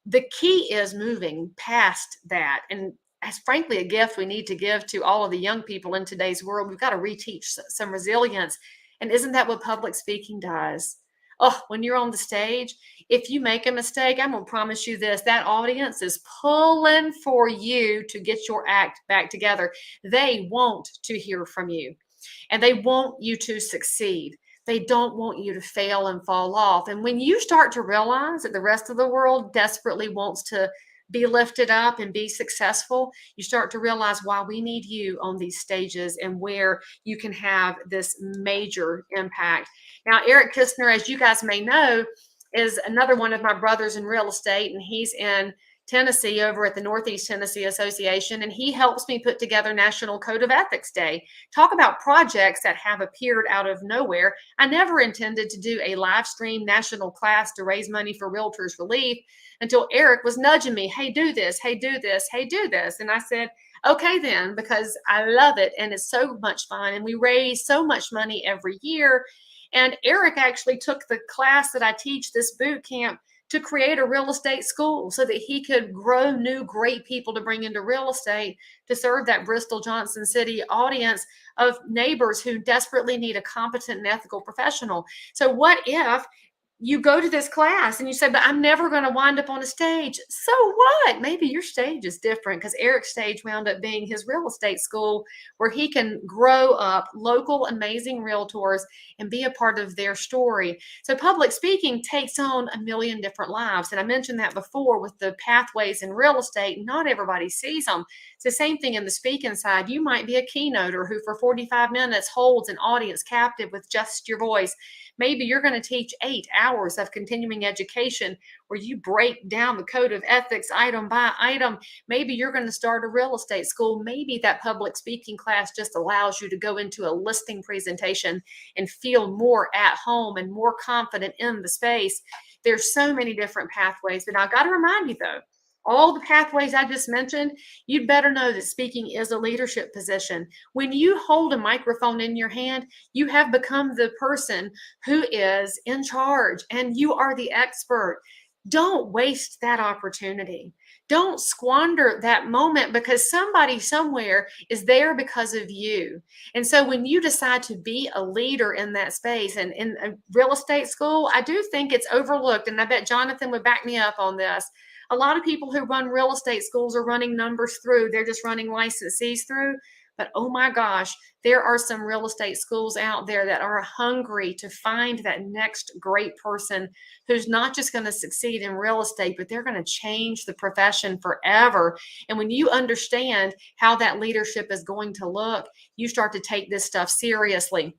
The key is moving past that. And as frankly a gift we need to give to all of the young people in today's world. We've got to reteach some resilience. And isn't that what public speaking does? Oh, when you're on the stage, if you make a mistake, I'm going to promise you this, that audience is pulling for you to get your act back together. They want to hear from you, and they want you to succeed. They don't want you to fail and fall off. And when you start to realize that the rest of the world desperately wants to be lifted up and be successful, you start to realize why we need you on these stages and where you can have this major impact. Now, Eric Kistner, as you guys may know, is another one of my brothers in real estate, and he's in Tennessee over at the Northeast Tennessee Association, and he helps me put together National Code of Ethics Day. Talk about projects that have appeared out of nowhere. I never intended to do a live stream national class to raise money for Realtors Relief until Eric was nudging me, hey, do this, hey, do this, hey, do this. And I said, Okay, then, because I love it and it's so much fun. And we raise so much money every year. And Eric actually took the class that I teach, this boot camp, to create a real estate school so that he could grow new great people to bring into real estate to serve that Bristol Johnson City audience of neighbors who desperately need a competent and ethical professional. So, what if you go to this class and you say, but I'm never going to wind up on a stage? So what? Maybe your stage is different, because Eric's stage wound up being his real estate school where he can grow up local amazing realtors and be a part of their story. So public speaking takes on a million different lives. And I mentioned that before with the pathways in real estate. Not everybody sees them. It's the same thing in the speaking side. You might be a keynoter who for 45 minutes holds an audience captive with just your voice. Maybe you're going to teach 8 hours of continuing education where you break down the code of ethics item by item. Maybe you're going to start a real estate school. Maybe that public speaking class just allows you to go into a listing presentation and feel more at home and more confident in the space. There's so many different pathways, but I got to remind you though, all the pathways I just mentioned, you'd better know that speaking is a leadership position. When you hold a microphone in your hand, you have become the person who is in charge and you are the expert. Don't waste that opportunity. Don't squander that moment, because somebody somewhere is there because of you. And so when you decide to be a leader in that space, and in a real estate school, I do think it's overlooked. And I bet Jonathan would back me up on this. A lot of people who run real estate schools are running numbers through. They're just running licensees through. But oh my gosh, there are some real estate schools out there that are hungry to find that next great person who's not just going to succeed in real estate, but they're going to change the profession forever. And when you understand how that leadership is going to look, you start to take this stuff seriously.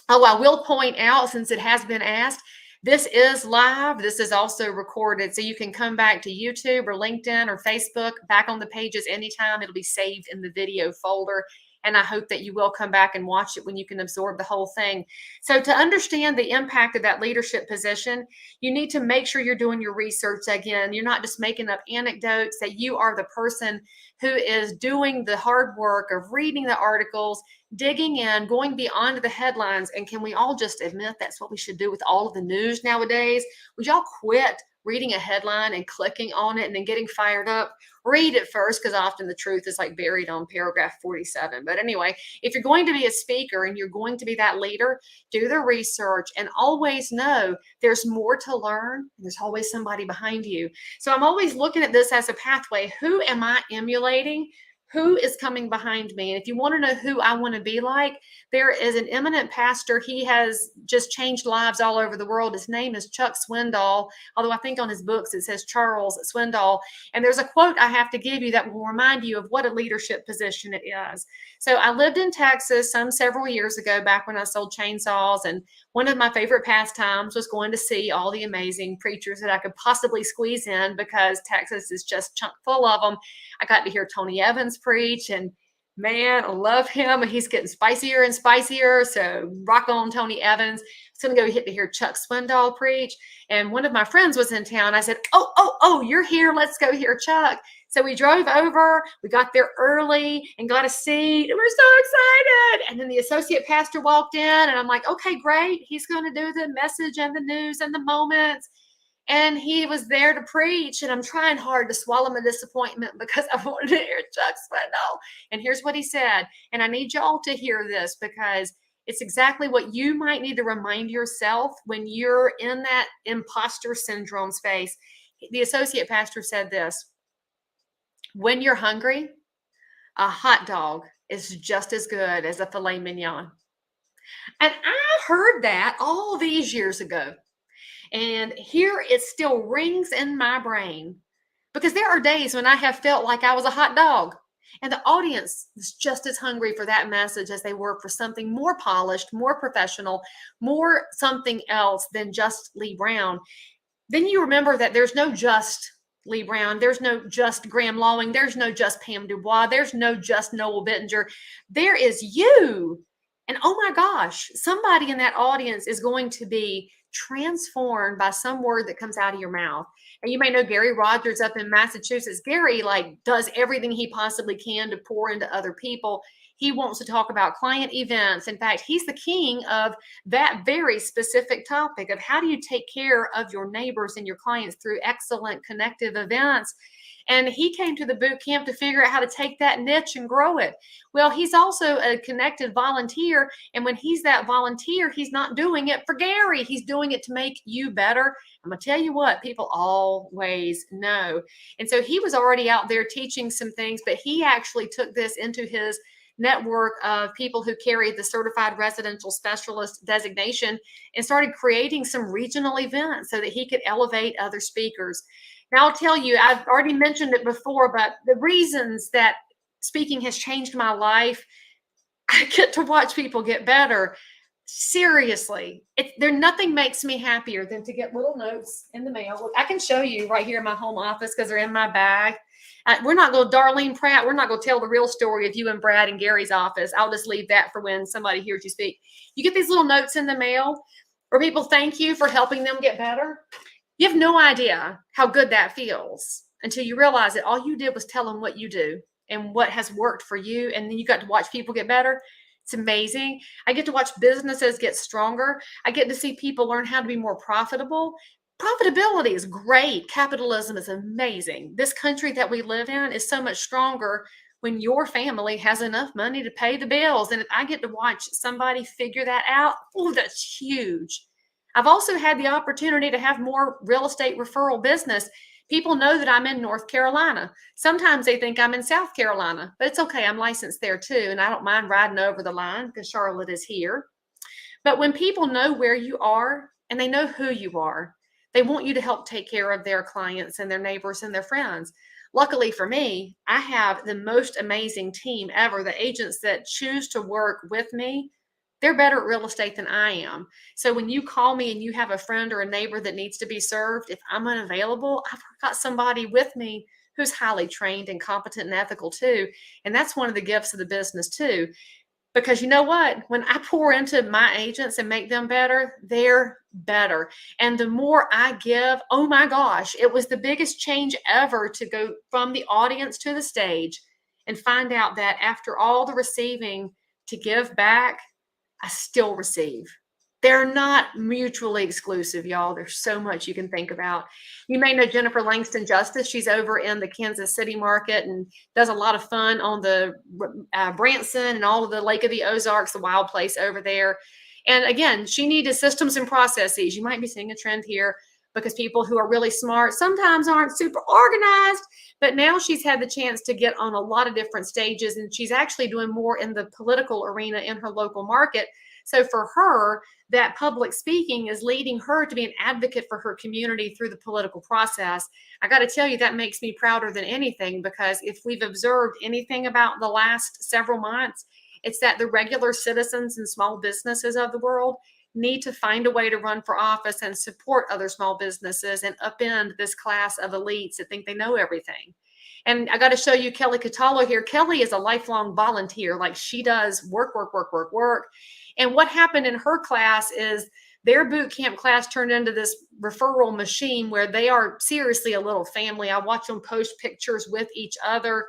Oh, I will point out, since it has been asked, this is live. This is also recorded. So you can come back to YouTube or LinkedIn or Facebook, back on the pages anytime. It'll be saved in the video folder. And I hope that you will come back and watch it when you can absorb the whole thing. So to understand the impact of that leadership position, you need to make sure you're doing your research again. You're not just making up anecdotes, that you are the person who is doing the hard work of reading the articles, digging in, going beyond the headlines. And can we all just admit that's what we should do with all of the news nowadays? Would y'all quit reading a headline and clicking on it and then getting fired up? Read it first, because often the truth is like buried on paragraph 47. But anyway, if you're going to be a speaker and you're going to be that leader, do the research and always know there's more to learn. There's always somebody behind you. So I'm always looking at this as a pathway. Who am I emulating? Who is coming behind me? And if you want to know who I want to be like, there is an eminent pastor. He has just changed lives all over the world. His name is Chuck Swindoll, although I think on his books it says Charles Swindoll. And there's a quote I have to give you that will remind you of what a leadership position it is. So I lived in Texas several years ago, back when I sold chainsaws. And one of my favorite pastimes was going to see all the amazing preachers that I could possibly squeeze in, because Texas is just chock full of them. I got to hear Tony Evans preach, and man, I love him. And he's getting spicier and spicier. So rock on, Tony Evans. It's going to go to hear Chuck Swindoll preach. And one of my friends was in town. I said, oh, you're here. Let's go hear Chuck. So we drove over. We got there early and got a seat. And we're so excited. And then the associate pastor walked in, and I'm like, okay, great. He's going to do the message and the news and the moments. And he was there to preach, and I'm trying hard to swallow my disappointment because I wanted to hear Chuck Swindoll. And here's what he said, and I need y'all to hear this, because it's exactly what you might need to remind yourself when you're in that imposter syndrome space. The associate pastor said this: when you're hungry, a hot dog is just as good as a filet mignon. And I heard that all these years ago. And here it still rings in my brain, because there are days when I have felt like I was a hot dog, and the audience is just as hungry for that message as they were for something more polished, more professional, more something else than just Leigh Brown. Then you remember that there's no just Leigh Brown. There's no just Graham Lawing. There's no just Pam Dubois. There's no just Noel Bittinger. There is you. And oh my gosh, somebody in that audience is going to be transformed by some word that comes out of your mouth. And you may know Gary Rogers up in Massachusetts. Gary does everything he possibly can to pour into other people. He wants to talk about client events. In fact, he's the king of that very specific topic of how do you take care of your neighbors and your clients through excellent connective events. And he came to the boot camp to figure out how to take that niche and grow it. Well, he's also a connected volunteer. And when he's that volunteer, he's not doing it for Gary. He's doing it to make you better. I'm going to tell you what, people always know. And so he was already out there teaching some things, but he actually took this into his network of people who carried the certified residential specialist designation and started creating some regional events so that he could elevate other speakers. Now, I'll tell you, I've already mentioned it before, but the reasons that speaking has changed my life, I get to watch people get better. Seriously, nothing makes me happier than to get little notes in the mail. Look, I can show you right here in my home office because they're in my bag. We're not going to, Darlene Pratt, we're not going to tell the real story of you and Brad and Gary's office. I'll just leave that for when somebody hears you speak. You get these little notes in the mail where people thank you for helping them get better. You have no idea how good that feels until you realize that all you did was tell them what you do and what has worked for you. And then you got to watch people get better. It's amazing. I get to watch businesses get stronger. I get to see people learn how to be more profitable. Profitability is great. Capitalism is amazing. This country that we live in is so much stronger when your family has enough money to pay the bills. And if I get to watch somebody figure that out, oh, that's huge. I've also had the opportunity to have more real estate referral business. People know that I'm in North Carolina. Sometimes they think I'm in South Carolina, but it's okay. I'm licensed there too. And I don't mind riding over the line because Charlotte is here. But when people know where you are and they know who you are, they want you to help take care of their clients and their neighbors and their friends. Luckily for me, I have the most amazing team ever. The agents that choose to work with me, they're better at real estate than I am. So when you call me and you have a friend or a neighbor that needs to be served, if I'm unavailable, I've got somebody with me who's highly trained and competent and ethical too. And that's one of the gifts of the business too. Because you know what? When I pour into my agents and make them better, they're better. And the more I give, oh my gosh, it was the biggest change ever to go from the audience to the stage and find out that after all the receiving, to give back, I still receive. They're not mutually exclusive, y'all. There's so much you can think about. You may know Jennifer Langston Justice. She's over in the Kansas City market and does a lot of fun on the Branson and all of the Lake of the Ozarks, the wild place over there. And again, she needed systems and processes. You might be seeing a trend here because people who are really smart sometimes aren't super organized, but now she's had the chance to get on a lot of different stages, and she's actually doing more in the political arena in her local market. So for her, that public speaking is leading her to be an advocate for her community through the political process. I got to tell you, that makes me prouder than anything, because if we've observed anything about the last several months, it's that the regular citizens and small businesses of the world need to find a way to run for office and support other small businesses and upend this class of elites that think they know everything. And I got to show you Kelly Catallo here. Kelly is a lifelong volunteer. Like, she does work. And what happened in her class is their boot camp class turned into this referral machine where they are seriously a little family. I watch them post pictures with each other.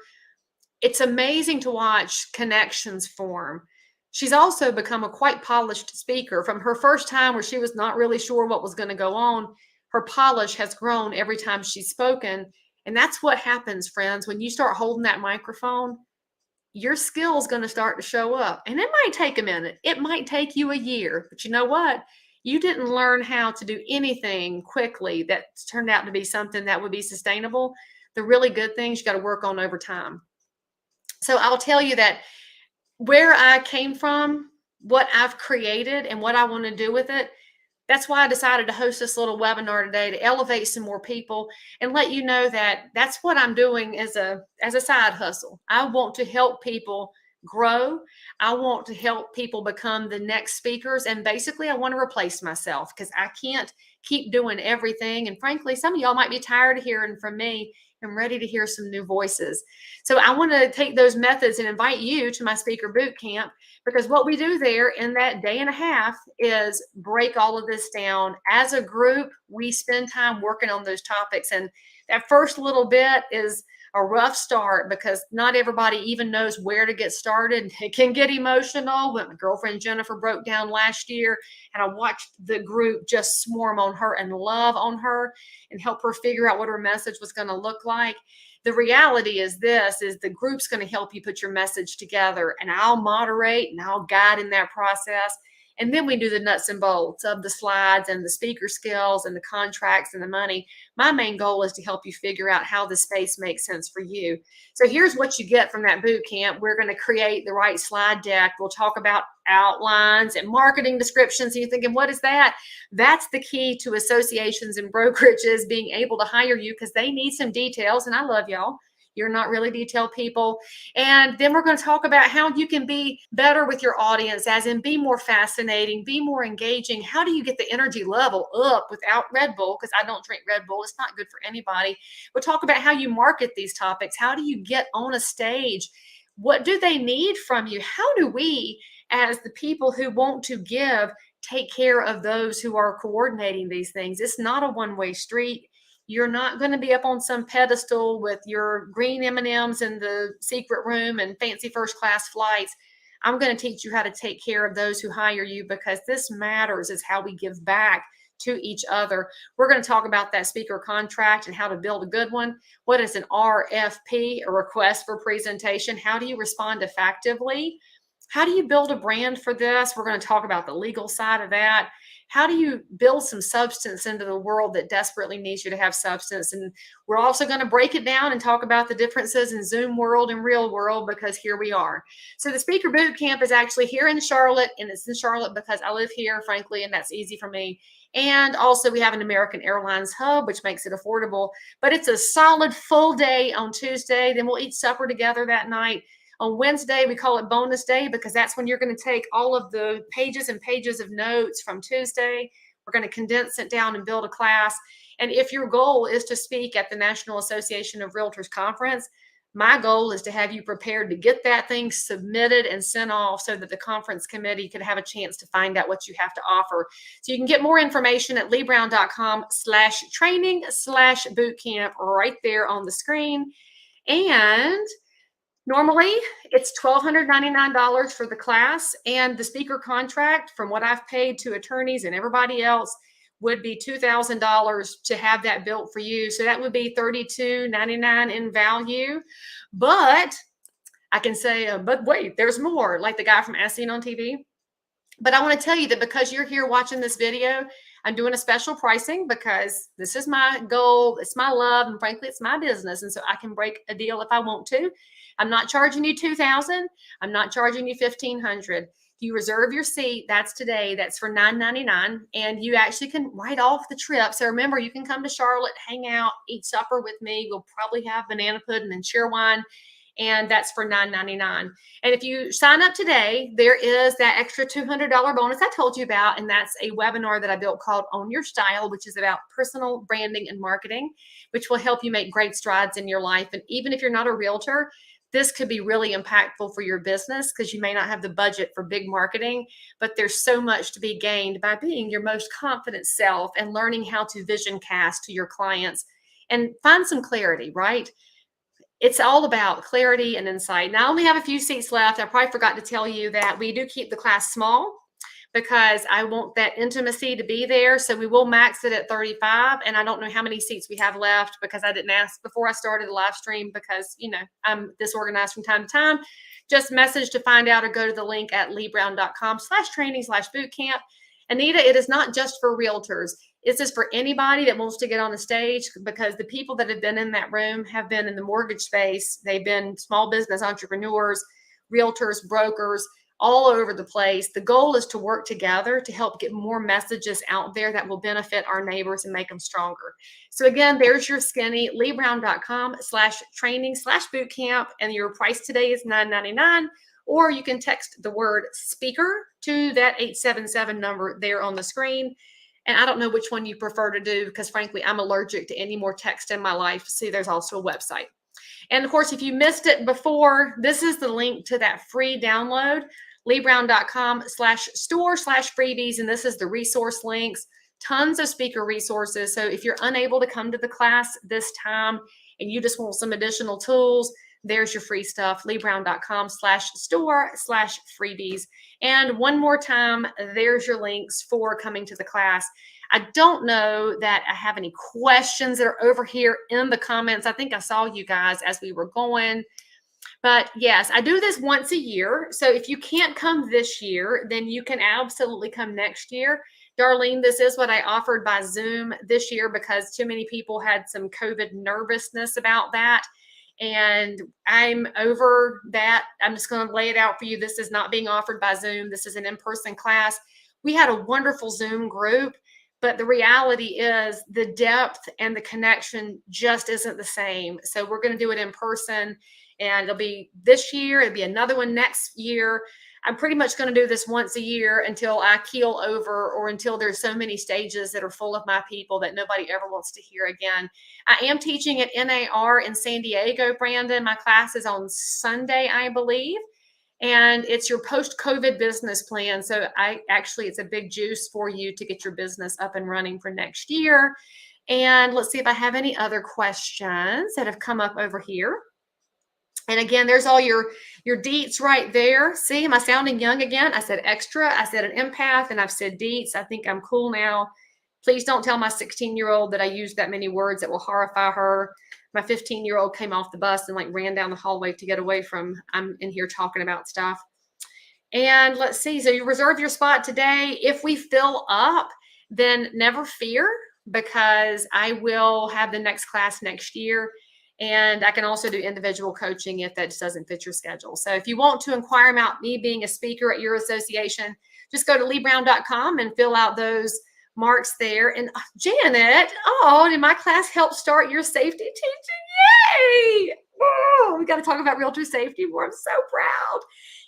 It's amazing to watch connections form. She's also become a quite polished speaker. From her first time where she was not really sure what was going to go on, her polish has grown every time she's spoken. And that's what happens, friends. When you start holding that microphone, your skill is going to start to show up. And it might take a minute. It might take you a year. But you know what? You didn't learn how to do anything quickly that turned out to be something that would be sustainable. The really good things you got to work on over time. So I'll tell you that where I came from, what I've created, and what I want to do with it, that's why I decided to host this little webinar today, to elevate some more people and let you know that that's what I'm doing as a side hustle. I want to help people grow. I want to help people become the next speakers. And basically, I want to replace myself because I can't keep doing everything. And frankly, some of y'all might be tired of hearing from me. I'm ready to hear some new voices. So I want to take those methods and invite you to my speaker boot camp, because what we do there in that day and a half is break all of this down. As a group, we spend time working on those topics. And that first little bit is a rough start because not everybody even knows where to get started. It can get emotional. When my girlfriend Jennifer broke down last year, and I watched the group just swarm on her and love on her and help her figure out what her message was going to look like. The reality is this, is the group's going to help you put your message together, and I'll moderate and I'll guide in that process. And then we do the nuts and bolts of the slides and the speaker skills and the contracts and the money. My main goal is to help you figure out how the space makes sense for you. So here's what you get from that boot camp. We're going to create the right slide deck. We'll talk about outlines and marketing descriptions. And you're thinking, what is that? That's the key to associations and brokerages being able to hire you, because they need some details. And I love y'all. You're not really detailed people. And then we're going to talk about how you can be better with your audience, as in be more fascinating, be more engaging. How do you get the energy level up without Red Bull? Because I don't drink Red Bull. It's not good for anybody. We'll talk about how you market these topics. How do you get on a stage? What do they need from you? How do we, as the people who want to give, take care of those who are coordinating these things? It's not a one-way street. You're not going to be up on some pedestal with your green M&Ms in the secret room and fancy first class flights. I'm going to teach you how to take care of those who hire you, because this matters, is how we give back to each other. We're going to talk about that speaker contract and how to build a good one. What is an RFP, a request for presentation? How do you respond effectively? How do you build a brand for this? We're going to talk about the legal side of that. How do you build some substance into the world that desperately needs you to have substance? And we're also going to break it down and talk about the differences in Zoom world and real world, because here we are. So the speaker boot camp is actually here in Charlotte, and it's in Charlotte because I live here, frankly, and that's easy for me. And also we have an American Airlines hub, which makes it affordable, but it's a solid full day on Tuesday. Then we'll eat supper together that night. On Wednesday, we call it bonus day, because that's when you're going to take all of the pages and pages of notes from Tuesday. We're going to condense it down and build a class. And if your goal is to speak at the National Association of Realtors conference, my goal is to have you prepared to get that thing submitted and sent off so that the conference committee could have a chance to find out what you have to offer. So you can get more information at leighbrown.com/training/bootcamp right there on the screen. And normally, it's $1,299 for the class, and the speaker contract, from what I've paid to attorneys and everybody else, would be $2,000 to have that built for you. So that would be $3,299 in value. But I can say, but wait, there's more, like the guy from As Seen on TV. But I want to tell you that because you're here watching this video, I'm doing a special pricing, because this is my goal. It's my love. And frankly, it's my business. And so I can break a deal if I want to. I'm not charging you $2,000. I'm not charging you $1,500. You reserve your seat. That's today. That's for $999. And you actually can write off the trip. So remember, you can come to Charlotte, hang out, eat supper with me. We'll probably have banana pudding and cheerwine. And that's for $999. And if you sign up today, there is that extra $200 bonus I told you about. And that's a webinar that I built called Own Your Style, which is about personal branding and marketing, which will help you make great strides in your life. And even if you're not a realtor, this could be really impactful for your business, because you may not have the budget for big marketing, but there's so much to be gained by being your most confident self and learning how to vision cast to your clients and find some clarity, right? It's all about clarity and insight. Now, I only have a few seats left. I probably forgot to tell you that we do keep the class small, because I want that intimacy to be there. So we will max it at 35. And I don't know how many seats we have left, because I didn't ask before I started the live stream, because, you know, I'm disorganized from time to time. Just message to find out, or go to the link at leighbrown.com/training/bootcamp. Anita, it is not just for realtors. This is for anybody that wants to get on the stage, because the people that have been in that room have been in the mortgage space. They've been small business entrepreneurs, realtors, brokers, all over the place. The goal is to work together to help get more messages out there that will benefit our neighbors and make them stronger. So again, there's your skinny, leighbrown.com/training/bootcamp. And your price today is $999. Or you can text the word speaker to that 877 number there on the screen. And I don't know which one you prefer to do because frankly, I'm allergic to any more text in my life. See, there's also a website. And of course, if you missed it before, this is the link to that free download, leighbrown.com/store/freebies. And this is the resource links, tons of speaker resources. So if you're unable to come to the class this time and you just want some additional tools, there's your free stuff, leighbrown.com/store/freebies. And one more time, there's your links for coming to the class. I don't know that I have any questions that are over here in the comments. I think I saw you guys as we were going. But yes, I do this once a year. So if you can't come this year, then you can absolutely come next year. Darlene, this is what I offered by Zoom this year because too many people had some COVID nervousness about that. And I'm over that. I'm just going to lay it out for you. This is not being offered by Zoom. This is an in-person class. We had a wonderful Zoom group, but the reality is the depth and the connection just isn't the same. So we're going to do it in person, and it'll be this year. It'll be another one next year. I'm pretty much going to do this once a year until I keel over or until there's so many stages that are full of my people that nobody ever wants to hear again. I am teaching at NAR in San Diego, Brandon. My class is on Sunday, I believe. And it's your post-COVID business plan. So it's a big juice for you to get your business up and running for next year. And let's see if I have any other questions that have come up over here. And again, there's all your deets right there. See, am I sounding young again? I said extra, I said an empath, and I've said deets. I think I'm cool now. Please don't tell my 16-year-old that I used that many words that will horrify her. My 15-year-old came off the bus and like ran down the hallway to get away from, I'm in here talking about stuff. And let's see, so you reserve your spot today. If we fill up, then never fear because I will have the next class next year. And I can also do individual coaching if that just doesn't fit your schedule. So if you want to inquire about me being a speaker at your association, just go to leighbrown.com and fill out those marks there. And Janet, did my class help start your safety teaching? Yay! Oh, we got to talk about realtor safety more. I'm so proud.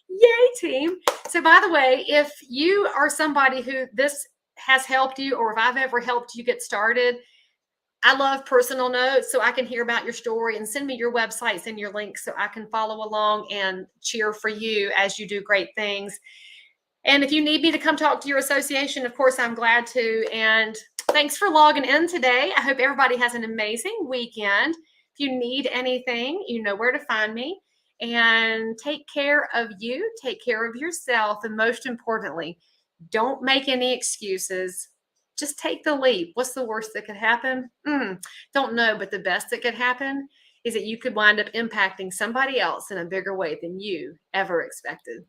Yay, team. So by the way, if you are somebody who this has helped you, or if I've ever helped you get started, I love personal notes so I can hear about your story, and send me your websites and your links so I can follow along and cheer for you as you do great things. And if you need me to come talk to your association, of course, I'm glad to. And thanks for logging in today. I hope everybody has an amazing weekend. If you need anything, you know where to find me. And take care of you, take care of yourself, and most importantly, don't make any excuses. Just take the leap. What's the worst that could happen? Don't know, but the best that could happen is that you could wind up impacting somebody else in a bigger way than you ever expected.